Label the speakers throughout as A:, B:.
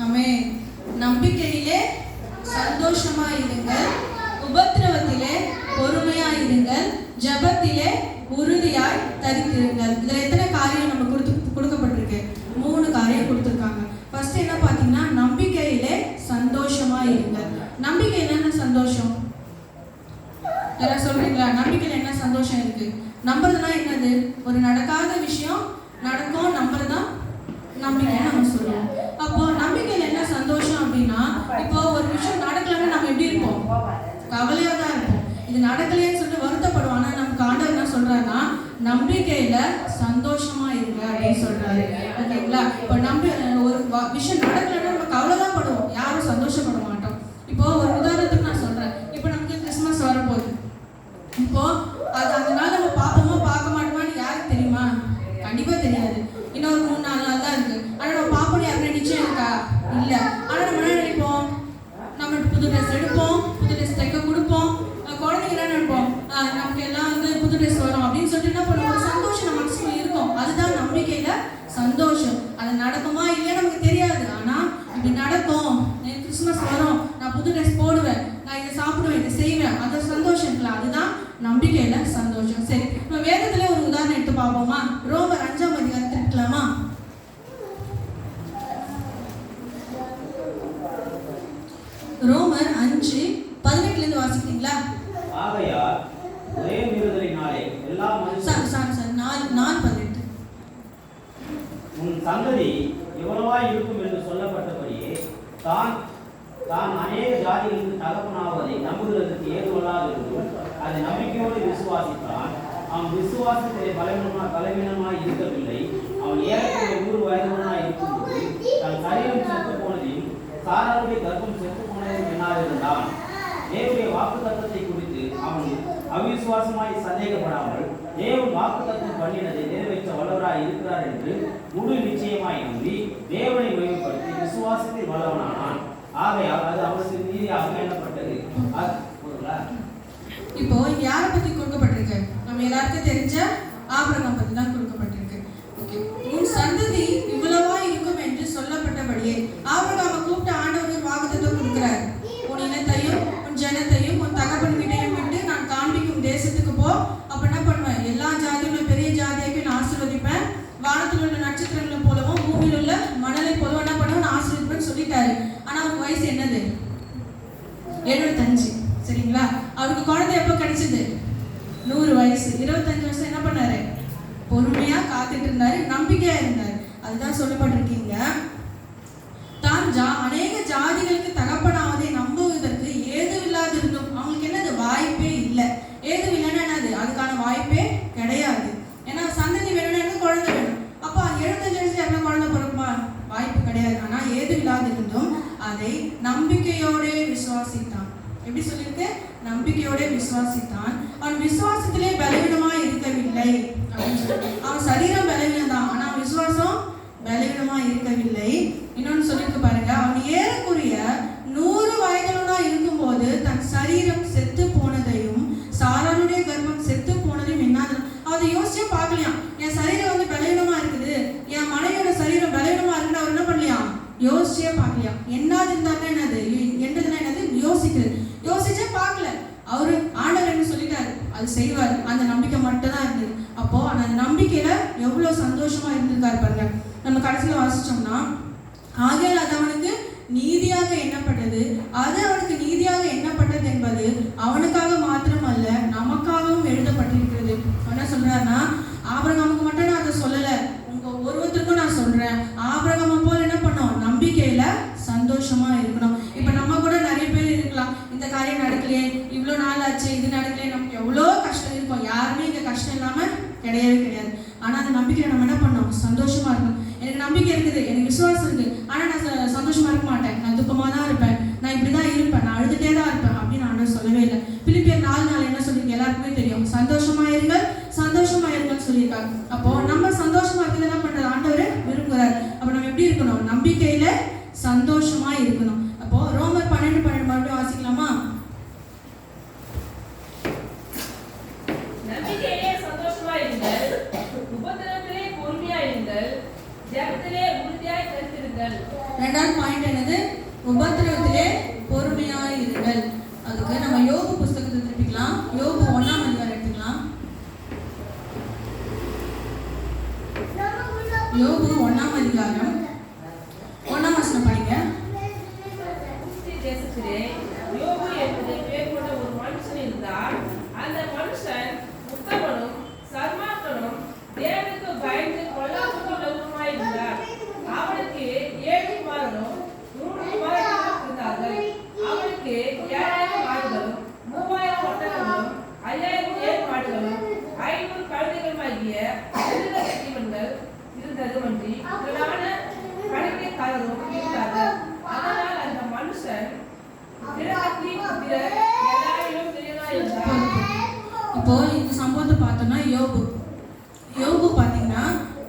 A: ஆமென். நம்பிக்கையிலே சந்தோஷமாயிருங்கள், உபத்திரவத்திலே பொறுமையாயிருங்கள், ஜெபத்திலே உறுதியாய் தரித்திருங்கள். இதுல எத்தனை காரியம் நம்ம கொடுக்கப்பட்டிருக்கு? 3 காரியம் கொடுத்துருக்காங்க. ஃபர்ஸ்ட் என்ன பார்த்தீங்கன்னா, நம்பிக்கையிலே சந்தோஷமாயிருங்கள். நம்பிக்கை என்னென்ன சந்தோஷம்? யாராவது சொல்றீங்களா? நம்பிக்கையில் என்ன சந்தோஷம் இருக்கு? நம்புறதுனா என்னது? ஒரு நடக்காத விஷயம் நடக்கும் நம்புறதுதான் நம்பிக்கை நம்ம சொல்லுவோம். அப்போ நம்பிக்கையில் என்ன சந்தோஷம் அப்படின்னா, இப்போ ஒரு விஷயம் நடக்கலன்னா நம்ம எப்படி இருப்போம்? கவலையா தான் இருப்போம். இது நடக்கலையேன்னு சொல்லிட்டு வருத்தப்படுவோம். ஆனா நமக்கு ஆண்டவர் என்ன சொல்றாருன்னா, நம்பிக்கையில சந்தோஷமா இருங்க அப்படின்னு சொல்றாரு. ஓகேங்களா? இப்போ ஒரு விஷயம் நடக்கலன்னா நம்ம கவலை தான் படுவோம், யாரும் சந்தோஷப்பட மாட்டோம். இப்போ ஒரு உதாரணத்துக்கு நான் சொல்றேன். இப்போ நமக்கு கிறிஸ்துமஸ் வரப்போகுது. இப்போ அதனால நம்ம பார்ப்போமா பார்க்க மாட்டோமான்னு யாருக்கு தெரியுமா? கண்டிப்பா தெரியாது. இன்னொரு 3-4 நாள் தான் இருக்கு. ஆனா நம்ம பார்ப்போம் யாருன்னா நிச்சயம் இருக்கா? இல்ல. ஆனா நம்ம என்ன நினைப்போம்? நம்ம புது ட்ரெஸ் எடுப்போம், புது ட்ரெஸ் தைக்க கொடுப்போம். குழந்தைங்க என்ன நினைப்போம்? நமக்கு எல்லாம் புது ட்ரெஸ் வரும் அப்படின்னு சொல்லிட்டு என்ன பண்ணுவோம்? ஒரு சந்தோஷம் நம்ம மனசுக்குள்ள இருக்கும். அதுதான் நம்பிக்கையில சந்தோஷம். அது நடக்குமா இல்லையா நமக்கு தெரியாது. ஆனா இப்படி நடக்கும், கிறிஸ்துமஸ் வரும், நான் புது ட்ரெஸ் போடுவேன், நான் இதை சாப்பிடுவேன், இதை செய்வேன், அந்த சந்தோஷம் இருக்கலாம். அதுதான் நம்பிக்கையில சந்தோஷம். சரி, நம்ம வேதத்துல ஒரு உதாரணம் எடுத்து பார்ப்போமா? ரோமர் 5ஆம் அதிகாரத்தை எடுக்கலாமா? ரோமர் 5:18 இருந்து வாசிக்கிறீங்களா?
B: ஆகையால் ஒரே மீறுதலினாலே எல்லா மனுஷரும்
A: 4:18
B: உன் சந்ததி எவ்வளவாய் இருக்கும் என்று சொல்லப்பட்டபடியே தான் அநேக ஜாதிகளுக்கு தகப்பனாவதை நம்புகிறதுக்கு ஏதுவல்லாதிருந்தும் அதை நம்பிக்கையோடு விசுவாசித்தான். அவன் விசுவாசத்திலே பலவீனமாய் இருக்கவில்லை. அவன் ஏறக்குறைய 100 வயதுள்ளவனாய் இருக்கும்போது தன் சரீரம் செத்து போனதையும் சாராளுடைய கர்ப்பம் செத்து போனதையும் எண்ணாதிருந்தான். தேவனுடைய வாக்கு தத்தத்தை குறித்து அவன் அவிசுவாசமாய் சந்தேகப்படாமல் தேவன் வாக்கு தத்தம் பண்ணினதை நிறைவேற்ற வல்லவராய் இருக்கிறார் என்று முழு நிச்சயமாய் நம்பி தேவனை மகிமைப்படுத்தி விசுவாசத்தில் வல்லவனானான். ஆகையால் அது அவனுக்கு நீதியாக எண்ணப்பட்டது.
A: இப்போ யாரை பத்தி கொடுக்கப்பட்டிருக்கு? நம்ம எல்லாருக்கும் தெரிஞ்ச ஆபிரகாம் பத்தி தான் கொடுக்கப்பட்டிருக்கு. ஓகே, உன் சந்ததி இவ்வளவா இருக்கும் என்று சொல்லப்பட்டபடியே ஆபிரகாமை கூப்பிட்டு ஆண்டவர் வாக்குத்தத்தம் கொடுக்கிறார். உன் இனத்தையும் உன் ஜனத்தையும் உன் தகப்பன் வீட்டையும் விட்டு நான் காண்பிக்கும் தேசத்துக்கு போ. அப்ப என்ன பண்ணுவேன்? எல்லா ஜாதிகளும் பெரிய ஜாதியாக்கி நான் ஆசீர்வதிப்பேன். வானத்தில் உள்ள நட்சத்திரங்களை போலவும் பூமியில் உள்ள மணலை போலவும் என்ன பண்ணுவேன்? ஆசீர்வதிப்பேன்னு சொல்லிட்டாரு. ஆனா அவருக்கு வயசு என்னது? 75. சரிங்களா? அவருக்கு குழந்தை எப்போ கிடைச்சது? 100 வயசு. 25 வருஷம் என்ன பண்ணாரு? பொறுமையா காத்துட்டு இருந்தாரு, நம்பிக்கையா இருந்தாரு. அதுதான் சொல்லப்பட்டிருக்கீங்க. தான் அநேக ஜாதிகளுக்கு தகப்பனாவதை நம்புவதற்கு ஏதுவில்லாதிருந்தும் அவங்களுக்கு என்னது? வாய்ப்பே இல்லை. ஏதுவில்லைன்னா என்னது? அதுக்கான வாய்ப்பே கிடையாது. ஏன்னா சந்ததி வேணும்னா குழந்தை வேணும். அப்போ 75 வயசுல என்ன குழந்தை பிறக்குமா? வாய்ப்பு கிடையாது. ஆனா ஏதுவில்லாதிருந்தும் அதை நம்பிக்கையோட விசுவாசித்தான். எப்படி சொல்லியிருக்கு? நம்பிக்கையோட விசுவாசித்தான். அவன் விசுவாசத்திலே பலவீனமா இருக்கவில்லை அப்படின்னு சொல்லி. அவன் சரீரம் பலவீனம் தான், ஆனா விசுவாசம் பலவீனமா இருக்கவில்லை. இன்னொன்னு சொல்லிட்டு பாருங்க, அவன் ஏறக்குறைய 100 வயதுள்ளவனா இருக்கும்போது தன் சரீரம் செத்து போனதையும் சாராளுடைய கர்ப்பம் செத்து போனதையும் என்னாது அதை யோசிச்சே பார்க்கலையாம். என் சரீரம் பலவீனமா இருக்குது, என் மனைவியோட சரீரம் பலவீனமா இருக்குன்னு அவர் என்ன பண்ணலையாம்? யோசிச்சே பார்க்கலையாம். என்னது இருந்தாலும் என்னது என்றதுன்னா என்னது? யோசிச்சே பார்க்கல. அவரு ஆண்டவர் என்ன சொல்லிட்டாரு, அது செய்வார். அந்த நம்பிக்கை மட்டும் தான் இருந்தது. அப்போ அந்த நம்பிக்கையில எவ்வளவு சந்தோஷமா இருந்திருக்காரு பாருங்க. நம்ம கடைசியில வாசிச்சோம்னா, ஆகையால் அது அவனுக்கு நீதியாக எண்ணப்பட்டது. அது அவனுக்கு நீதியாக எண்ணப்பட்டது என்பது அவனுக்காக மாத்திரம் அல்ல, நமக்காகவும் எழுதப்பட்டிருக்கிறது. என்ன சொல்றாருன்னா, ஆபிரகாமுக்கு மட்டும் நான் அதை சொல்லல, உங்க ஒருவருக்கும் நான் சொல்றேன். ஆபிரகாமை போல என்ன பண்ணோம்? நம்பிக்கையில சந்தோஷமா இருக்கணும். இப்ப நம்ம கூட நிறைய பேர் இருக்கலாம், இந்த காரியம் நடக்கலையே, இவ்வளவு நாள் ஆச்சு, இது நடக்கலையே, நமக்கு எவ்வளோ கஷ்டம் இருக்கும். யாருமே இங்க கஷ்டம் இல்லாம கிடையவே கிடையாது. ஆனா அந்த நம்பிக்கையில நம்ம என்ன பண்ணோம்? சந்தோஷமா இருக்கணும். எனக்கு நம்பிக்கை இருக்குது, எனக்கு விசுவாசம் இருக்கு, ஆனா நான் சந்தோஷமா இருக்க மாட்டேன், நான் துக்கமா தான் இருப்பேன், நான் இப்படிதான் இருப்பேன், நான் அழுதுட்டே தான் இருப்பேன் அப்படின்னு ஆண்டவர் சொல்லவே இல்லை. பிலிப்பியர் 4:4 என்ன சொல்லிருக்கு? எல்லாருக்குமே தெரியும். சந்தோஷமா இருங்கள், சந்தோஷமா இருங்கன்னு சொல்லியிருக்காங்க. அப்போ நம்ம சந்தோஷமா இருக்கிறது என்ன பண்றது? ஆண்டவர் விரும்புகிறார். அப்ப நம்ம எப்படி இருக்கணும்? நம்பிக்கையில சந்தோஷமா இருக்கணும். அப்போ ரோமர் 12:12 மறுபடியும் வாசிக்கலாமா?
C: நம்பிக்கையிலே சந்தோஷமா இருங்கள், உபத்திரவத்திலே பொறுமையா இருங்கள், ஜெபத்திலே உறுதியாய் தரித்திருங்கள், இருங்கள்.
A: ரெண்டாவது பாயிண்ட் என்னது? உபத்திரவத்திலே பொறுமையாய் இருங்கள். அதுக்கு நம்ம யோபு புஸ்தகத்தை திருப்பிக்கலாம். யோபு 1ஆம் அதிகாரம் எடுத்துக்கலாம். யோபு 1ஆம் அதிகாரம் 1ஆம் வசனம் படிங்க.
C: தேசத்திலே யோபு என்பது பேர் கொண்ட ஒரு மனுஷன் இருந்தார். அந்த மனுஷன் உத்தமனும் சன்மார்க்கனும் தேவனுக்கு பயந்து கொள்ளாதவனுமாய் இருந்தார். அவனுக்கு 7 குமாரரும் 3 குமாரர்களும் இருந்தார்கள். அவனுக்கு 7,000 மாடுகளும் 3,000 ஒட்டகங்களும் 5,000 ஏர் மாடுகளும் 500 கழுதைகளுமாகிய ஜீவன்கள் இருந்ததுமன்றி திரளான கணிகைக்காரரும் இருந்தார்கள். அதனால் அந்த மனுஷன் எல்லாரிலும் பெரியவனாய் இருந்தார்.
A: இப்போ இந்த சம்பவத்தை பார்த்தோம்னா யோபு பார்த்தீங்கன்னா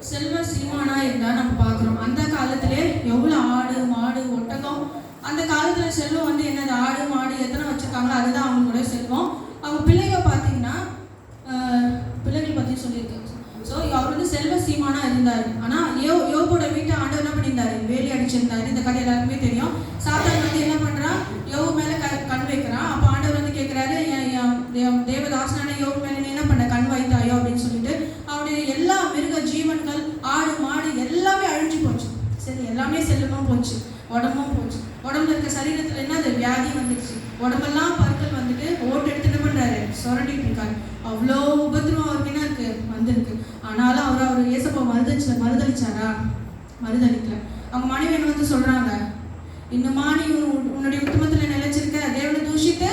A: செல்வ சீமானா இருந்தா நம்ம பார்க்குறோம். அந்த காலத்திலே எவ்வளோ ஆடு மாடு ஒட்டகம், அந்த காலத்துல செல்வம் வந்து என்னது? ஆடு மாடு எத்தனை வச்சிருக்காங்களோ அதுதான் அவங்களோட செல்வம். அவங்க பிள்ளைங்க பார்த்தீங்கன்னா பிள்ளைகள் பற்றி சொல்லியிருக்கு. ஸோ அவர் வந்து செல்வ சீமானா இருந்தார். ஆனால் யோபோட வீட்டை ஆண்டவர் என்ன பண்ணியிருந்தாரு? வேலி அடிச்சிருந்தாரு. இந்த கதை எல்லாருக்குமே தெரியும். சாத்தான் வந்து என்ன பண்ணுறான்? யோபு மேலே கண் வைக்கிறான். அப்போ ஆண்டவர் வந்து கேட்குறாரு, தேவதாசனான யோபு மேலே நீ என்ன பண்ண கண் வைத்தாயோ அப்படின்னு சொல்லிட்டு அவருடைய எல்லா மிருக ஜீவன்கள் ஆடு மாடு எல்லாமே அழிஞ்சு போச்சு. சரி, எல்லாமே செல்வமும் போச்சு, உடம்பும் போச்சு. உடம்புல இருக்க சரீரத்தில் என்னது? வியாதி வந்துடுச்சு. உடம்பெல்லாம் பற்கள் வந்துட்டு ஓட்டு எடுத்து என்ன பண்ணுறாரு? சுரண்டிட்டு இருக்காரு. அவ்வளோ உபத்திரவம் அவருக்கு என்ன இருக்கு? வந்திருக்கு. ஆனாலும் அவர் ஏசப்பா மறுதளிச்சாரா? மறுதளிக்கல. அவங்க மனைவி என்ன வந்து சொல்றாங்க? இன்னுமா நீ உன்னுடைய உத்தமத்துல நிலைச்சிருக்க, தேவனை தூஷித்து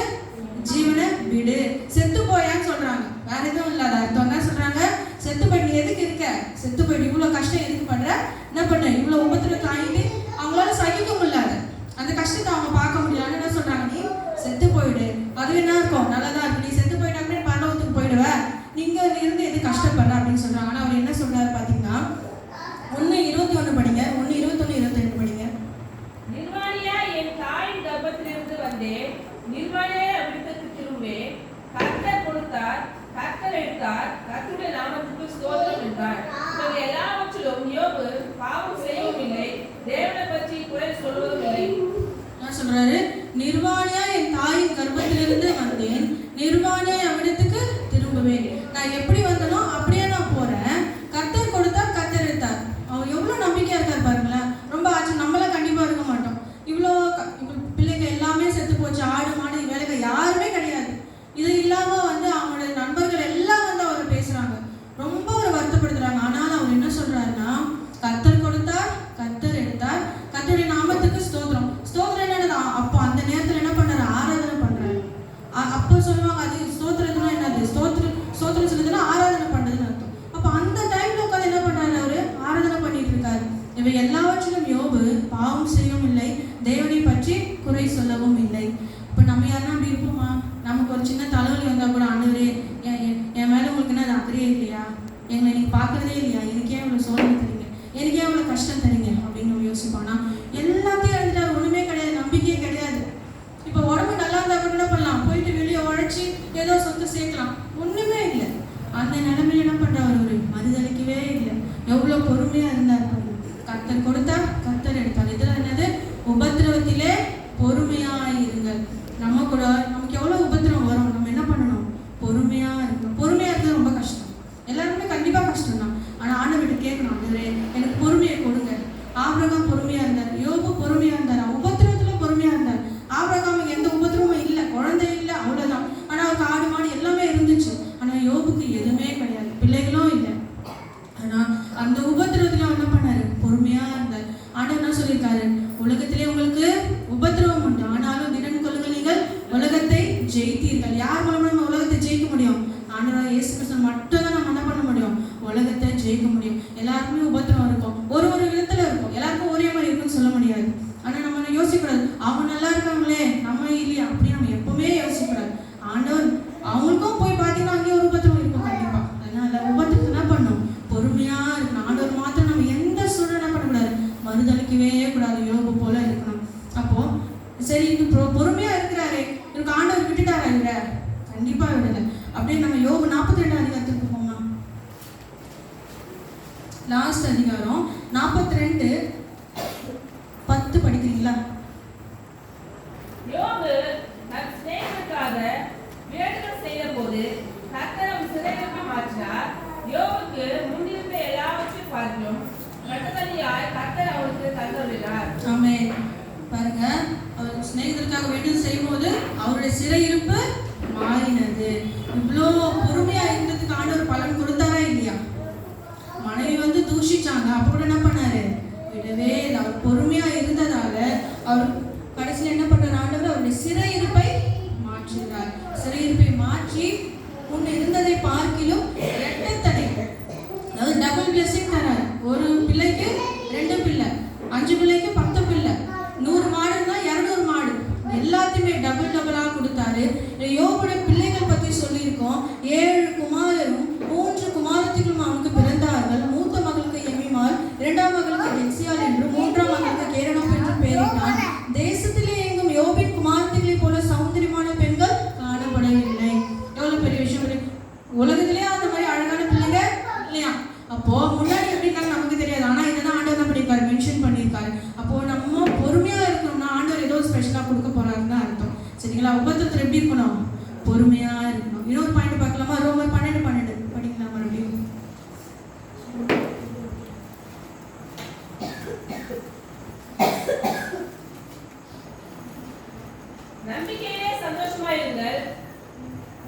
A: ஜீவனை விடு, செத்து போயான்னு சொல்றாங்க. வேற எதுவும் இல்லாத அர்த்தம். என்ன சொல்றாங்க? செத்து போய் நீ எதுக்கு இருக்க? செத்து போயிட்டு இவ்வளவு கஷ்டம் எதுக்கு பண்ற? என்ன பண்ண? இவ்வளவு உபத்திரம் தாங்கிட்டு அவங்களால சகிக்க முடியல, அந்த கஷ்டத்தை அவங்க பார்க்க முடியல. என்ன சொல்றாங்க? நீ செத்து போயிடு. அது என்ன இருக்கும்? நல்லதா இருக்கு. நீ செத்து போயிட்ட அப்படின்னு பரலோகத்துக்கு போயிடுவ, நீங்க இருந்து எது கஷ்டப்படுற அப்படின்னு சொல்றாங்க. ஆனா அவர் என்ன சொல்றாரு பாத்தீங்கன்னா 1:21 படிங்க. 1:21, 22 படிங்க.
C: நிர்வாணியா என் தாயின் கர்ப்பத்திலிருந்து வந்தேன், நிர்வாணியா அவ்விடத்துக்கு திரும்புவேன். கர்த்தர் கொடுத்தார், கர்த்தர் எடுத்தார், கர்த்தருடைய நாமத்துக்கு ஸ்தோத்திரம் என்றார். இவை எல்லாவற்றிலும் யோபு பாவம் செய்யவும் இல்லை, தேவனை பற்றி குறை சொல்வதும் இல்லை.
A: என்ன சொல்றாரு? நிர்வாணியா என் தாயின் கர்ப்பத்திலிருந்து வந்தேன், நிர்வாணியா அவ்விடத்துக்கு திரும்புவேன். நான் எப்படி வந்தனோ அப்படியே நான் போறேன். கர்த்தர் கொடுத்தார், கர்த்தர் எடுத்தார். அவர் எவ்வளவு நம்பிக்கையா இருக்கார் பாருங்களேன். ரொம்ப ஆச்சு. நம்மளாம் கண்டிப்பா இருக்க மாட்டோம். இவ்வளோ பிள்ளைங்க எல்லாமே செத்து போச்சு, ஆடு மாடு வேலைங்க யாருமே கிடையாது. இது இல்லாம வந்து அவங்களோட நண்பர்கள் எல்லாம் வந்து அவரை பேசுறாங்க, ரொம்ப ஒரு வருத்தப்படுத்துறாங்க. ஆனாலும் அவர் என்ன சொல்றாருன்னா, கர்த்தர் கொடுத்தார், கர்த்தர் எடுத்தார், கர்த்தருடைய நாமத்துக்கு ஸ்தோத்திரம். ஸ்தோத்திரம் என்னது? அப்போ அந்த நேரத்துல என்ன பண்றாரு? ஆராதனை பண்றாரு. அப்போ சொல்லுவாங்க அது ஸ்தோத்திரம்னா என்னது? ஸ்தோத்திரம் சொல்லுதுன்னா ஆராதனை பண்றதுன்னு அர்த்தம். அப்போ அந்த டைம்ல உட்காந்து என்ன பண்றாரு? அவரு ஆராதனை பண்ணிட்டு இருக்காரு. இவை எல்லாவற்றிலும் யோபு பாவம் செய்யவும் இல்லை, தேவனை பற்றி குறை சொல்லவும் இல்லை. இப்போ நம்ம யாருன்னா அப்படி இருப்போமா? நமக்கு ஒரு சின்ன தலைவலி வந்தா கூட, ஆண்டவரே என் மேல உங்களுக்கு என்ன அது அக்கறையே இல்லையா? எங்களை நீங்க பாக்குறதே இல்லையா? எனக்கே இவ்வளவு சோதனை தரீங்க, எனக்கே இவ்வளவு கஷ்டம் தரீங்க அப்படின்னு நம்ம யோசிப்போம்னா எல்லாத்தையும் எழுதிட்டாரு. ஒண்ணுமே கிடையாது, நம்பிக்கையே கிடையாது. இப்போ உடம்பு நல்லா இருந்தா கூட என்ன பண்ணலாம்? போயிட்டு வெளியே உழைச்சி ஏதோ சொத்து சேர்க்கலாம். ஒண்ணுமே இல்லை. அந்த நிலைமையில என்ன பண்றாரு? ஒரு மறுதளிக்கவே இல்லை. எவ்வளவு பொறுமையா இருந்தார். கர்த்தர் கொடுத்தார், கர்த்தர் எடுத்தார். இதுல என்னது? உபத்திரவத்திலே பொறுமையாயிருங்கள். நம்ம கூட நமக்கு எவ்வளவு உபத்திரவம் வரும், நம்ம என்ன பண்ணணும்? பொறுமையா இருக்கணும். பொறுமையா இருக்கிறது ரொம்ப கஷ்டம், எல்லாருமே கண்டிப்பா கஷ்டம் தான். ஆனா ஆண்டவர்கிட்ட கேட்கணும், ஆண்டவரே எனக்கு பொறுமையை கொடுங்க. ஆபிரகாம் பொறுமையா இருந்தார், யோபு பொறுமையா இருந்தார், உபத்திரவத்துல பொறுமையா இருந்தார். ஆபிரகாமுக்கு எந்த உபத்திரமும் இல்லை, குழந்தை இல்லை, அவ்வளவுதான். ஆனா அவருக்கு ஆடு மாடு எல்லாமே இருந்துச்சு. ஆனா யோபுக்கு எதுவுமே கிடையாது, பிள்ளைகளும் இல்லை. ஆனா அந்த உபத்திரவத்துல என்ன பண்ணாரு? பொறுமையா இருந்தார். ஆண்டவர் என்ன சொல்லியிருக்காரு? உலகத்திலே உங்களுக்கு உபத்திரவம் உண்டு, ஆனாலும் திடன் கொள்ளுங்கள், நீங்கள் உலகத்தை ஜெயித்தீர்கள். யார் மூலமா நம்ம உலகத்தை ஜெயிக்க முடியும்? ஆண்டவர் இயேசு கிறிஸ்து மட்டும் தான் நம்ம என்ன பண்ண முடியும்? உலகத்தை ஜெயிக்க முடியும். எல்லாருக்குமே உபத்திரவம் இருக்கும், ஒரு ஒரு விதத்துல இருக்கும். எல்லாருக்கும் ஒரே மாதிரி இருக்குன்னு சொல்ல முடியாது. ஆனா நம்ம யோசிக்கூடாது, அவங்க நல்லா இருக்காங்களே நம்ம இல்லையா அப்படி நம்ம எப்பவுமே யோசிக்கூடாது. ஆண்டவர் அவங்களுக்கும் போய் பார்த்தீங்கன்னா அங்கேயே ஒரு உபத்திரவம் இருக்கும் கண்டிப்பா. அதனால உபத்திரத்தை என்ன பண்ணும்? பொறுமையா இருக்கணும். ஆண்டவர் மாத்திரம் நம்ம எந்த சூழ்நிலை என்ன பண்ணக்கூடாது? மறுதளிக்கவே கூடாது. யோபு போல இருக்கணும். அப்போ சரி, இது பொறுமையா இருக்கிறாரு, இவருக்கு ஆண்டவர் விட்டுட்டாரா? இவர கண்டிப்பா விடல. அப்படியே நம்ம யோபு 42 அதிகாரத்துக்கு போமா. லாஸ்ட் அதிகாரம் 42 படிக்கிறீங்களா?
C: யோபு தன் சிநேகிதருக்காக வேண்டுதல் செய்தபோது கர்த்தர் அவன் சிறையிருப்பை மாற்றினார். யோபுக்கு முன்னிருந்த எல்லாவற்றையும் பார்க்கிலும் கட்டதளியாய் கர்த்தர் அவனுக்கு தந்தருளினார்.
A: ஆமென். பாருங்க, அவர் சிநேகிதருக்காக வேண்டுதல் செய்யும்போது அவருடைய சிறையிருப்பு மாறினது. இவ்வளோ பொறுமையா இருந்ததுக்கு ஆண்டவர் பலன் கொடுத்தாரா இல்லையா? மனைவி வந்து தூஷிச்சாங்க, அப்போ கூட என்ன பண்ணாரு? விடவே இல்லை. அவர் பொறுமையா இருந்ததால அவர் கடைசியில் என்ன பண்றாரு? ஆண்டவர் அவருடைய சிறையிருப்பை மாற்றுகிறார். சிறையிருப்பை மாற்றி முன்ன இருந்ததை பார்க்கிலும் இரட்டத்தனை, அதாவது டபுள் பிளஸிங் தரார். ஒரு பிள்ளைக்கு 2 பிள்ளை, 5 பிள்ளைக்கு 10 பிள்ளை, 100 மாடுன்னா 200 மாடு, எல்லாத்தையுமே டபுளாக கொடுத்தாரு. யோபுடைய பிள்ளைகள் பற்றி சொல்லியிருக்கோம். 7 குமாரரும் 3 குமாரத்திகளும் அவனுக்கு பிறந்தார்கள். மூத்த மகளுக்கு எமிமால், 2ஆம் மகளுக்கு டெக்சியால் என்று, 3ஆம் மகளுக்கு கேரனோப் என்று பெயரிட்டான். தேசத்திலே எங்கும் யோபின் குமாரத்திகளை போல சௌந்தரியமான பெண்கள் காணப்படவில்லை. எவ்வளவு பெரிய விஷயம்! உலகத்திலேயே அந்த மாதிரி அழகான பிள்ளைங்க இல்லையா? அப்போ முன்னாடி எப்படி இருந்தாலும் நமக்கு தெரியாது. ஆனா இதெல்லாம் ஆண்டவர் என்ன பண்ணியிருக்காரு? மென்ஷன் பண்ணியிருக்காரு. அப்போ நம்ம பொறுமையா இருக்கணும்னா ஆண்டவர் ஏதோ ஸ்பெஷலா கொடுக்க போறாருன்னு தான் அர்த்தம். சரிங்களா? உபத்திரத்துல எப்படி இருக்கணும்? பொறுமையா இருக்கணும். இன்னொரு பாயிண்ட் பார்க்கலாமா? ரோமர் 12:12 படிக்கலாம் மறுபடியும்.
C: நம்பிக்கையிலே சந்தோஷமாயிருங்கள்,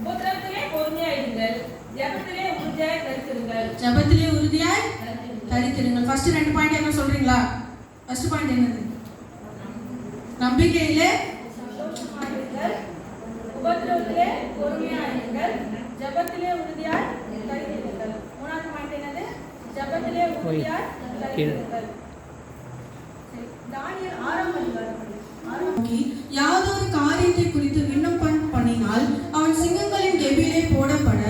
C: உபத்திரவத்திலே பொறுமையாயிருங்கள், ஜெபத்திலே உறுதியாய் தரித்திருங்கள்.
A: ஜெபத்திலே உறுதியாய் தரித்திருங்கள். ஃபர்ஸ்ட் 2 பாயிண்ட் என்ன சொல்றீங்களா? ஃபர்ஸ்ட் பாயிண்ட் என்னது? நம்பிக்கையிலே
C: சந்தோஷமாயிருங்கள், உபத்திரவத்திலே பொறுமையாயிருங்கள், ஜெபத்திலே உறுதியாய் தரித்திருங்கள். 3ஆவது பாயிண்ட் என்னது? ஜெபத்திலே உறுதியாய் தரித்திருங்கள்.
A: தானியேல் 6ஆம் அதிகாரம் யாதொரு காரியத்தை குறித்து விண்ணப்பம் பண்ணினால் அவன் சிங்கங்களின் கெபியிலே போடப்பட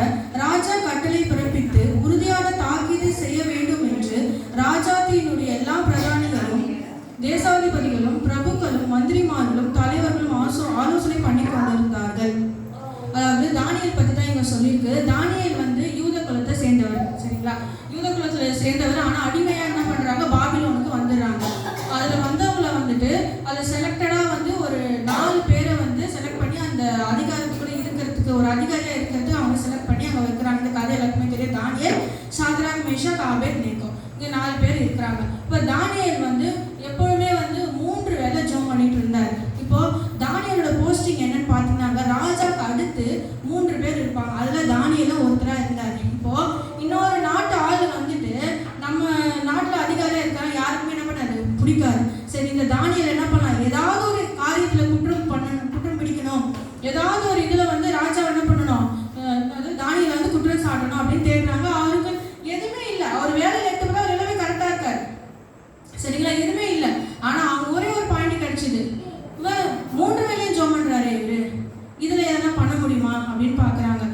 A: ராஜா கட்டளை பிறப்பித்து உறுதியான தாக்கீதை செய்ய வேண்டும் என்று ராஜாத்தினுடைய எல்லா பிரதானிகளும் தேசாதிபதிகளும் பிரபுக்களும் மந்திரிமார்களும் தலைவர்களும் ஆலோசனை பண்ணி கொண்டிருந்தார்கள். அதாவது தானியேல் பத்தி தான் இங்க சொல்லியிருக்கு. தானியேல் வந்து யூத குலத்தை சேர்ந்தவர். சரிங்களா? யூத குலத்துல சேர்ந்தவர். ஆனா அடிமையா என்ன பண்றாங்க? பாபிலோனுக்கு வந்துடுறாங்க. அதுல வந்தவங்களை வந்துட்டு அதுல செலக்டடா வந்து ஒரு 4 பேரை வந்து செலக்ட் பண்ணி அந்த அதிகாரத்துக்குள்ள இருக்கிறதுக்கு, ஒரு அதிகாரியா இருக்கிறதுக்கு அவங்க செலக்ட் பண்ணி அங்க வைக்கிறாங்க. இந்த கதை எல்லாருக்குமே தெரியும். தானியேல், சாத்ராக், மேஷாக், ஆபேத்நேகோ, இங்க 4 பேர் இருக்கிறாங்க. இப்ப தானியேல் வந்து எப்பவுமே வந்து 3 வேளை ஜெபம் பண்ணிட்டு இருந்தாரு. இப்போ தானியேலோட போஸ்டிங் என்னன்னு பாத்தீங்கன்னா, ராஜாக்கு அடுத்து 3 பேர் இருப்பாங்க. அதுல தானியேலும் ஒருத்தரா இருந்தாரு. இப்போ இன்னொரு நாட்டு ஆளு வந்துட்டு நம்ம நாட்டுல அதிகாரியா இருக்காங்க, யாருக்குமே என்ன பண்ணாரு? பிடிக்காது. சரி, இந்த தானியேல் என்ன பண்ணலாம்? ஏதாவது ஒரு காரியத்துல குற்றம் பிடிக்கணும், ஏதாவது ஒரு இதுல வந்து ராஜா என்ன பண்ணணும்? தானியேல் வந்து குற்றம் சாட்டணும் அப்படின்னு தேடுறாங்க. அவருக்கு எதுவுமே இல்லை. அவர் வேலையில எடுத்தப்போ அவர் எல்லாமே கரெக்டா இருக்காரு. சரிங்களா? எதுவுமே இல்லை. ஆனா அவங்க ஒரே ஒரு பாயிண்ட் கிடைச்சது. 3 வேளையும் ஜெபம் பண்றாரு இவரு, இதுல எதனா பண்ண முடியுமா அப்படின்னு பாக்குறாங்க.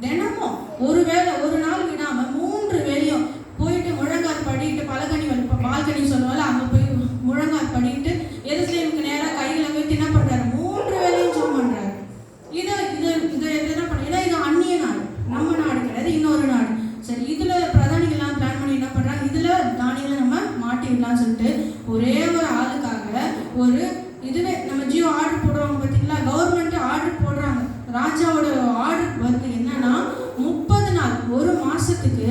A: தினமும் ஒரு வேளை, ஒரு நாள் விடாம 3 வேளையும் போயிட்டு முழங்கால் படிட்டு, பால்கனி சொல்லுவாங்க, அங்க போய் முழங்கால் படிட்டு எருசலேமுக்கு நேரா கைகளை வைத்து என்ன பண்றாரு? 3 வேளையும் ஜெபம் பண்றாரு. இதை என்ன பண்ண? ஏன்னா இது அந்நிய நாடு, நம்ம நாடு கிடையாது, இன்னொரு நாடு. சரி, இதுல பிரதானிகள்லாம் பிளான் பண்ணி என்ன பண்றாங்க? இதுல தானியேலை நம்ம மாட்டி விடலாம்னு சொல்லிட்டு ஒரே ஒரு ஆளுக்காக ஒரு இதுவே நம்ம ஜியோ ஆர்டர் போடுவாங்க பார்த்தீங்களா? கவர்மெண்ட் ஆர்டர் போடுறாங்க. ராஜாவோட ஆர்டர் வருது என்னன்னா 30 நாள், ஒரு மாசத்துக்கு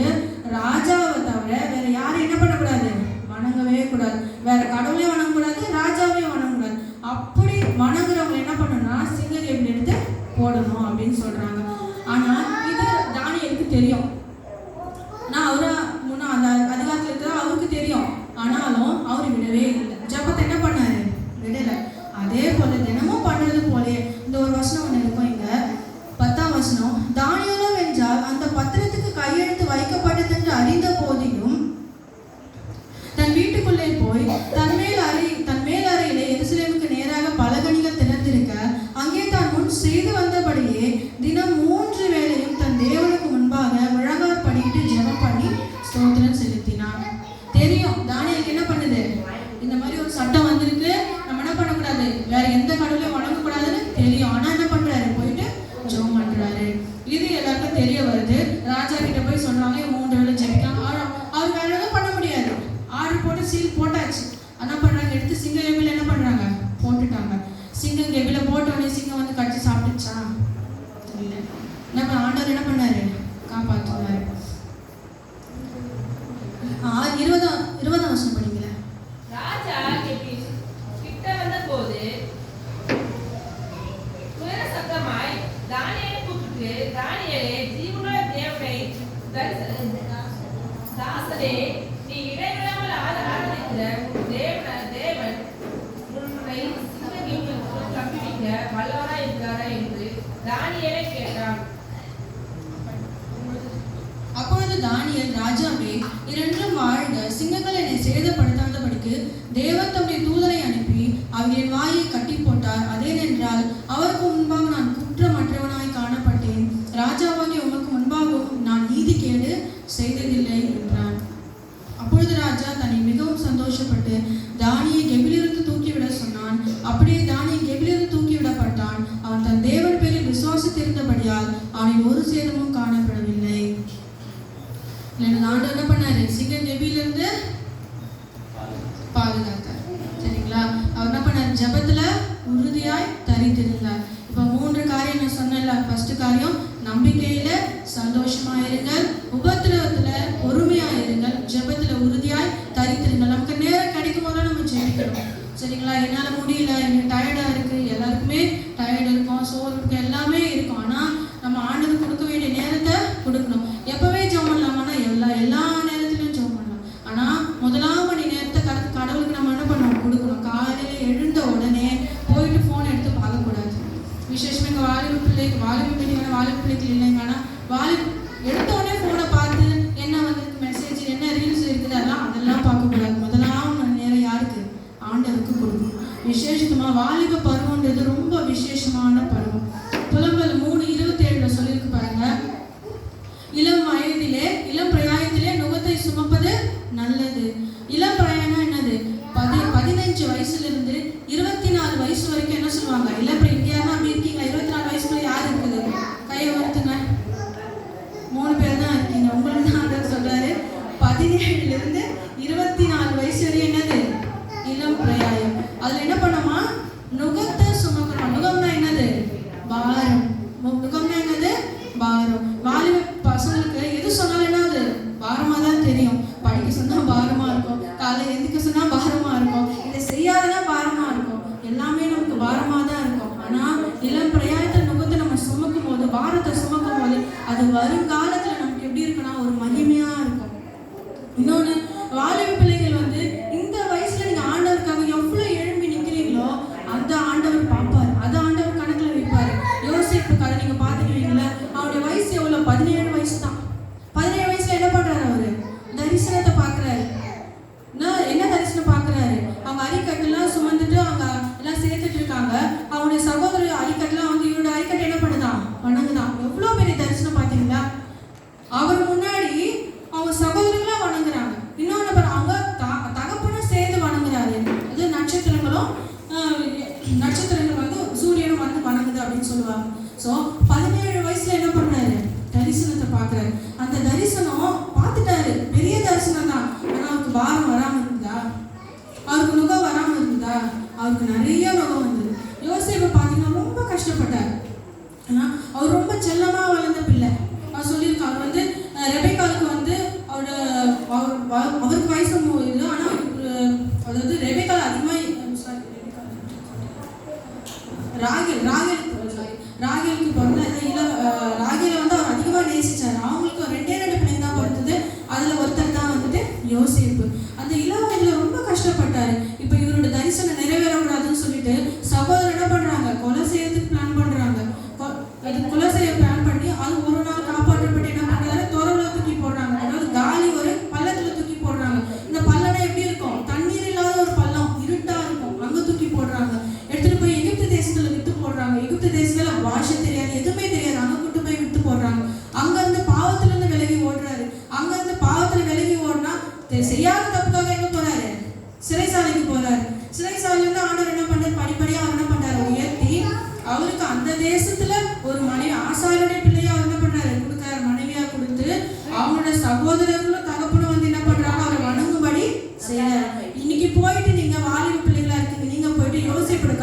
A: ராஜாவை தவிர வேற யாரும் என்ன பண்ணக்கூடாது? வணங்கவே கூடாது. வேற கடவுளையும் வணங்கக்கூடாது, ராஜாவையும் வணங்கக்கூடாது. அப்படி வணங்குறவங்க என்ன பண்ணணும்னா சிங்ககேபில் எடுத்து போடணும் அப்படின்னு சொல்றாங்க. ஆனா இது தானியேலுக்கு தெரியும். நான் அவரை அந்த அதிகாரத்துல இருக்கிற அவருக்கு தெரியும். ஆனாலும் அவர் விடவே இல்லை. ஜெபத்தை என்ன பண்ணாரு? விடலை. அதே போல தினமும் பண்றது போலே இந்த ஒரு வசனம் ஒன்று இருக்கும். இங்க 10ஆம் வசனம், தானியேலோ வென்றால் அந்த பத்திரத்துக்கு கையெழுத்து வைக்கப்பட்டது என்று அறிந்த போதிலும் தன் வீட்டுக்குள்ளே போய் தன் மேல் அறையிலே எருசலேமுக்கு நேராக பலகணிகள் திறந்திருக்க அங்கே தான் முன் செய்து வந்தபடியே தினம் 3 வேளையும் தன் தேவனுக்கு முன்பாக முழங்கால் படிட்டு ஜெபம் பண்ணி ஸ்தோத்திரம் செலுத்தினான். தெரியும் தானியேலுக்கு என்ன பண்ணுது? இந்த மாதிரி ஒரு சட்டம் வந்திருக்கு, நம்ம என்ன பண்ணக்கூடாது? வேற எந்த கடவுளையும் வணங்கக்கூடாதுன்னு தெரியும். ஆனா என்ன பண்றாரு? போயிட்டு ஜெபம் பண்றாரு. இது எல்லாருக்கும் தெரிய வருது. ராஜா கிட்ட போய் சொன்னாங்க 3 வேளை ஜெபிக்கலாம். அவர் வேற எதுவும் பண்ண முடியாது. ஆர்டர் போட்டு சீல் போட்டாச்சு. என்ன பண்றாங்க? எடுத்து சிங்ககேபில் என்ன பண்றாங்க? போட்டுட்டாங்க. சிங்கம் கெபில போட்ட உடனே சிங்கம் வந்து கடிச்சு சாப்பிட்டுச்சா? இல்லை. நம்ம ஆண்டவர் என்ன பண்ணாரு? காப்பாற்றினாரு. 20ஆம் வசனம் படிங்களேன்.
C: ராஜா கிட்ட வந்த போது துயர சத்தமாய் தானியேலை கூப்பிட்டு, தானியேலே, ஜீவனுள்ள தேவனை தாசனே, நீ இடைவிடாமல் ஆராதிக்கிற உன் தேவன் உன்னை சிங்கத்தின் தப்பிக்க வல்லவரா இருக்கிறாரா என்று தானியேலை கேட்டான்.
A: அப்பொழுது தானியேல், ராஜாவே, இரண்டும் வாழ்க, சிங்கங்கள் என்னை சேதப்படுத்தாதபடிக்கு தேவன் தம்முடைய தூதரை அனுப்பி அவர்களின் வாயை கட்டி போட்டார். அதேனென்றால் அவருக்கு முன்பாக நான் குற்றமற்றவனாய் காணப்பட்டேன். ராஜாவாகிய உமக்கு முன்பாகவும் நான் நீதிகேடு செய்ததில்லை என்றான். அப்பொழுது ராஜா தன்னை மிகவும் சந்தோஷப்பட்டு தானியை கெபிலிருந்து தூக்கிவிட சொன்னான். அப்படியே தானியை கெபிலிருந்து தூக்கிவிடப்பட்டான். அவன் தன் தேவன் பேரில் விசுவாசித்திருந்தபடியால் அவனின் ஒரு சேதமும் காணப்படவில்லை. ஆண்டவர் என்ன பண்ணாரு? சிங்கம் கெபிலிருந்து பாதுகாத்தார். சரிங்களா? அவர் என்ன பண்ணார்? ஜெபத்துல உறுதியாய் தரித்திருந்தார். இப்ப 3 காரியம் நான் சொன்னேன்ல. ஃபர்ஸ்ட் காரியம், நம்பிக்கையில சந்தோஷமா இருங்கள், உபத்திரவத்துல பொறுமையா இருங்கள், ஜெபத்துல உறுதியாய் தரித்திருங்கள். நமக்கு நேரம் கிடைக்கும் போது நம்ம ஜெபிக்கணும். சரிங்களா? என்னால முடியல, எனக்கு டயர்டா இருக்கு, எல்லாருக்குமே டயர்டு இருக்கும், சோறு இருக்கு, எல்லாமே இருக்கும். ஆனா நம்ம ஆண்டவர் கொடுக்க வேண்டிய நேரத்தை கொடுக்கணும். எப்பவே ஜெபம் பண்ணலாமான்னா எல்லா நேரத்திலும் ஜெபம் பண்ணலாம். ஆனா முதலாம் மணி நேரத்தை கடவுளுக்கு நம்ம என்ன பண்ணணும்? கொடுக்கணும். காலையில எழுந்த உடனே போயிட்டு போன் எடுத்து பார்க்கக்கூடாது. விசேஷமா எங்க வாலிப பிள்ளைகள் இல்லைங்க. ஆனா எடுத்த உடனே போனை பார்த்து என்ன வந்திருக்கு, மெசேஜ் என்ன, ரீல்ஸ் இருக்குது, அதெல்லாம் பார்க்கக்கூடாது. முதலாம் மணி நேரம் யாருக்கு? ஆண்டவருக்கு கொடுக்கணும். விசேஷமா வாலிப பருவம்ன்றது ரொம்ப விசேஷமான பருவம். புலம்பல் 3:27 சொல்லியிருக்கு பாருங்க. இளம் வயதிலே, இளம் பிரயாயத்திலே நுகத்தை சுமப்பது நல்லது. இளம் பிரயாணம் என்னது? 15 வயசுல இருந்து 24 வயசு வரைக்கும் என்ன சொல்லுவாங்க? இளம் இந்தியானா அப்படி இருக்கீங்க. 24 வயசுல யார் இருக்குது? கையை உயர்த்துங்க. 3 பேர் தான் இருக்கீங்க. உங்களுக்கு தான் ஆண்டவர் சொல்றாரு 17 இருந்து 24 வயசு வரை என்னது? இளம் பிரயாயம். அதுல என்ன பண்ணுமா? நுகத்தை சுமக்கணும். நுகம்னா என்னது? பாரம். நுகம்னா என்னது? பாரம். வாலிப பசங்களுக்கு எது சொன்னாலும் என்னது? பாரமா தான் தெரியும். படிக்க சொன்னா பாரமா இருக்கும், காலை எந்திக்க சொன்னா பாரமா இருக்கும், இதை செய்யாததான் பாரமா இருக்கும், எல்லாமே நமக்கு பாரமா தான் இருக்கும். ஆனா இளம் பிரயாயத்தை நுகத்தை நம்ம சுமக்கும் போது, பாரத்தை சுமக்கும் போது, அது வருங்காலத்துல நமக்கு எப்படி இருக்குன்னா ஒரு மகிமையா இருக்கும். இன்னொன்னு, வாலிப பிள்ளைகள் வந்து இந்த வயசுல நீங்க ஆண்டவருக்காக எவ்வளவு எழும்பி நிக்கிறீங்களோ அந்த ஆண்டவர் பார்ப்பாரு, அது ஆண்டவர் கணக்குல வைப்பாரு. யோசிப்பு கதை நீங்க பாத்துக்கிறீங்களா? அவருடைய வயசு எவ்வளவு? 17 வயசு தான். 17 வயசுல என்ன பண்றாரு? அவரு தரிசனத்தை பாக்குறாரு. என்ன தரிசனம் பாக்குறாரு? அவங்க அரிக்கட்டுலாம் சுமந்துட்டு அவங்க எல்லாம் சேர்த்துட்டு இருக்காங்க. அவங்களுடைய சகோதரர் அரிக்கட்டுலாம் வந்து இவருடைய அரிக்கட்டை என்ன பண்ணுதான்? வணங்குதான். எவ்வளவு பெரிய தரிசனம் பாத்தீங்களா? அவர் முன்னாடி அவங்க சகோதரர்களா வணங்குறாங்க. இன்னொன்னு அவங்க தகப்பனும் சேர்ந்து வணங்குறாரு. அது நட்சத்திரங்கள் வந்து சூரியனும் வந்து வணங்குது அப்படின்னு சொல்லுவாங்க. ஸோ 17 வயசுல என்ன பண்றாரு? தரிசனத்தை பாக்குறாரு. அந்த தரிசனம் பார்த்துட்டாரு, பெரிய தரிசனம் தான். ஆனா அவருக்கு பாரம் வராம இருந்தா, அவருக்கு நுகம் வராம இருந்தா, அவருக்கு நிறைய நுகம் வந்தது. யோசேப்பு பாத்தீங்கன்னா ரொம்ப கஷ்டப்பட்டார். ஆனா அவர் ரொம்ப செல்லமா வளர்ந்த பிள்ளை. அவர் சொல்லியிருக்காரு, அவர் வந்து ரெபேக்காவுக்கு வந்து அவருக்கு வயசு இது. ஆனா அதாவது ரெபேக்கா அதிகமா ராகேலுக்கு பிறந்த ராகேல வந்து அவர் அதிகமா நேசிச்சாரு. அவங்களுக்கு 2 பிள்ளைங்க தான் பிறந்தது. அதுல ஒருத்தர் தான் வந்துட்டு யோசேப்பு. அந்த இளம் வயதுல ரொம்ப கஷ்டப்பட்டாரு. இப்ப இவரோட தரிசனம் நிறைவேறக்கூடாதுன்னு சொல்லிட்டு சகோதரர் என்ன பண்றாங்க? கொலை செய்யறதுக்கு பிளான் பண்றாங்க. கொலை செய்ய பிளான் பண்ணி அது ஒரு நாள் காப்பாற்றப்பட்டு என்ன பண்றாரு? துறவுல தூக்கி போடுறாங்க. அதாவது காலி ஒரு பள்ளத்துல தூக்கி போடுறாங்க. இந்த பள்ளம்னா எப்படி இருக்கும்? தண்ணீர் இல்லாத ஒரு பள்ளம், இருட்டா இருக்கும். அங்க தூக்கி போடுறாங்க. எடுத்துட்டு போய் எகிப்து தேசத்துல வித்து போடுறாங்க. எகிப்து தேசத்துல பாஷை தெரியாது, எதுவுமே தெரியாது. அங்க கூட்டு போய் வித்து போடுறாங்க. அங்க இருந்து பாவத்துல இருந்து விலகி ஓடுறாரு. அங்க இருந்து பாவத்துல விலகி ஓடுனா செய்யாத தப்புக்காக எங்க போறாரு? சிறைசாலைக்கு போறாரு. சிறைசாலையில இருந்து ஆண்டவர் என்ன பண்றாரு? படிப்படியா அவர் என்ன பண்றாரு? உயர்த்தி அவருக்கு அந்த தேசத்துல ஒரு மனைவி, ஆசாரியருடைய பிள்ளையா அவர் என்ன பண்றாரு? கொடுக்காரு, மனைவியா கொடுத்து அவங்களோட சகோதரர்களும் தகப்பனும் வந்து என்ன பண்றாங்க? அவரை வணங்கும்படி செய்யறாரு. இன்னைக்கு போயிட்டு நீங்க வாலிப பிள்ளைகளா இருக்கீங்க, நீங்க போயிட்டு யோசிப்போட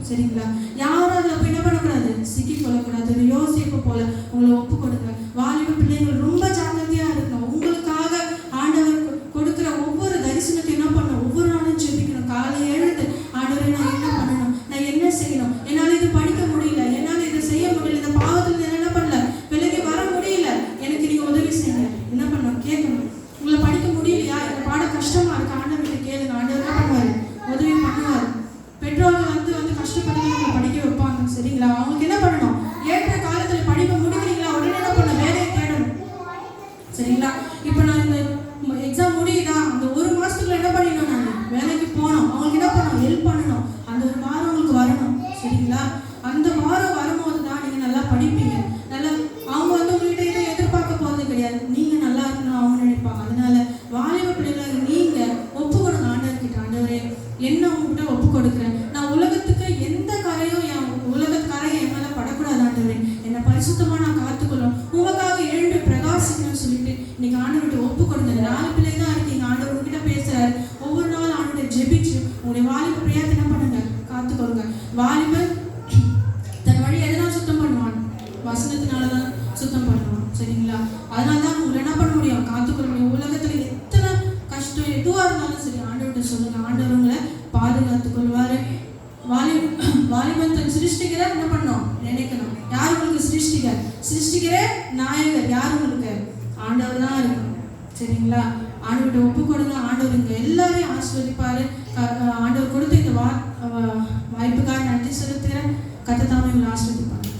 A: சரிங்களா? யாரும் அதில் போய் என்ன பண்ணக்கூடாது, சிக்கி கொள்ளக்கூடாது. யோசிப்பு போல உங்களை ஒப்பு கொடுங்க. வாலிப பிள்ளைங்கள் ரொம்ப ஜாக்கிரதையா இருக்கணும். உங்களுக்காக ஆண்டவர் கொடுக்குற ஒவ்வொரு தரிசனத்தையும் என்ன பண்ணணும், ஒவ்வொரு நாளும் ஜெபிக்கணும். காலை எழுந்து ஆண்டவரை நான் என்ன பண்ணணும், நான் என்ன செய்யணும், என்னால் இது படிக்க முடியல, என்னால் இதை செய்ய முடியல, இந்த பாவத்தில் என்ன பண்ணல, விலகி வர முடியல, எனக்கு நீங்க உதவி செய்யுங்க. என்ன பண்ணணும், கேட்கணும். உங்களை படிக்க முடியலையா, இந்த பாடம் கஷ்டமா இருக்கு, ஆண்டவர்கிட்ட கேளுங்க. ஆண்டவர் என்ன பண்ணுவாரு, உதவி பண்ணுவார். பெற்றோர்கள் வந்து கஷ்டப்பட்டு உங்களை படிக்க வைப்பாங்க, சரிங்களா? அவங்களுக்கு என்ன பண்ணணும், ஏற்ற காலத்துல படிக்க முடிக்கிறீங்களா, உடனே என்ன பண்ணணும், வேலையை தேடணும், சரிங்களா? இப்போ நான் இந்த எக்ஸாம் முடியுதா, அந்த ஒரு மாசத்துக்குள்ள என்ன பண்ணிடணும், நான் வேலைக்கு போகணும். அவங்களுக்கு என்ன பண்ணணும், ஹெல்ப் பண்ணணும். அந்த ஒரு வாரம் உங்களுக்கு வரணும், சரிங்களா? அந்த வாரம் வரும்போது தான் நீங்க நல்லா படிப்பீங்க. நல்லா அவங்க உங்ககிட்ட இதை எதிர்பார்க்க போறது கிடையாது, நீங்க நல்லா இருக்கணும் அவங்க நினைப்பாங்க. அதனால வாலிப பிள்ளைகளை நீங்க ஒப்பு கொடுங்க ஆண்டவர்கிட்ட. ஆண்டவரே, என்ன உங்ககிட்ட ஒப்பு கொடுக்குறேன், நான் உலகத்துக்கு எந்த கரையும் உலகத்து கரையும் என் மேல படக்கூடாது ஆண்டவரே, என்னை பரிசுத்தமா நான் காத்துக்கொள்ளும், உங்களுக்காக எழுந்து பிரகாசிக்கணும்னு சொல்லிட்டு நீங்க ஆண்டவர்கிட்ட ஒப்பு கொடுங்க. 4 பிள்ளை தான் இருக்கீங்க, ஆண்டவர் உங்ககிட்ட பேசுறாரு. ஒவ்வொரு நாளும் ஆண்டவரை ஜெபிச்சு உங்களுடைய வாலிப பிள்ளையாத்தை என்ன பண்ணுங்க, காத்துக்கொள்ளுங்க. வாலிபன் தன் வழி எதனால் சுத்தம் பண்ணுவான், வசனத்தினாலதான் சுத்தம் பண்ணுவான், சரிங்களா? அதனாலதான் உங்களை என்ன பண்ண முடியும், காத்துக்கொள்ள முடியும். உலகத்துல எத்தனை கஷ்டம் எதுவா இருந்தாலும் சரி ஆண்டவர்கிட்ட சொல்லுங்க, ஆண்டவர் உங்களை பாதுகாத்துக் கொள்வாரு. வாலிபன் தன் சிருஷ்டிகரை என்ன பண்ணணும், நினைக்கணும். யார் உங்களுக்கு சிருஷ்டிகர், சிருஷ்டிகரே நாயகர் யார் உங்களுக்கு, ஆண்டவர் தான் இருக்கணும், சரிங்களா? ஆண்டவர்கிட்ட ஒப்பு கொடுங்க. ஆண்டவர் இங்க எல்லாரையும் ஆசீர்வதிப்பாரு. ஆண்டவர் கொடுத்த இந்த வாய்ப்புக்காக நன்றி செலுத்துகிறேன். கர்த்தர் தாமே உங்களை ஆசீர்வதிப்பார்.